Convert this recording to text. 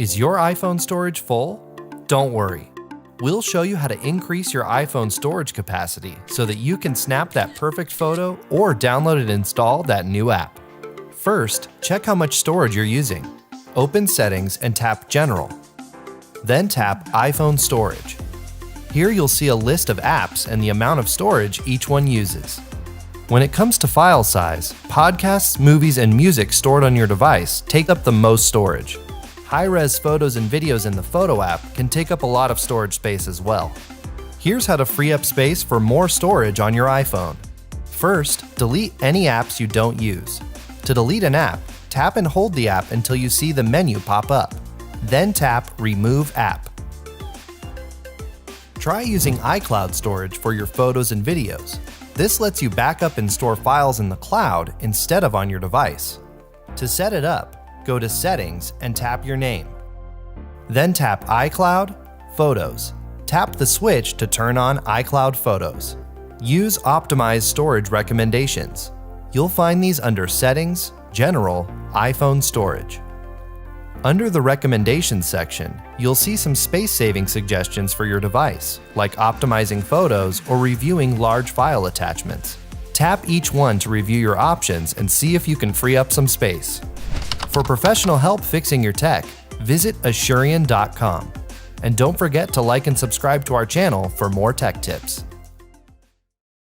Is your iPhone storage full? Don't worry. We'll show you how to increase your iPhone storage capacity so that you can snap that perfect photo or download and install that new app. First, check how much storage you're using. Open Settings and tap General. Then tap iPhone Storage. Here you'll see a list of apps and the amount of storage each one uses. When it comes to file size, podcasts, movies, and music stored on your device take up the most storage. High-res photos and videos in the Photo app can take up a lot of storage space as well. Here's how to free up space for more storage on your iPhone. First, delete any apps you don't use. To delete an app, tap and hold the app until you see the menu pop up. Then tap Remove App. Try using iCloud storage for your photos and videos. This lets you back up and store files in the cloud instead of on your device. To set it up, go to Settings and tap your name. Then tap iCloud, Photos. Tap the switch to turn on iCloud Photos. Use Optimized Storage recommendations. You'll find these under Settings, General, iPhone Storage. Under the Recommendations section, you'll see some space-saving suggestions for your device, like optimizing photos or reviewing large file attachments. Tap each one to review your options and see if you can free up some space. For professional help fixing your tech, visit Asurion.com. And don't forget to like and subscribe to our channel for more tech tips.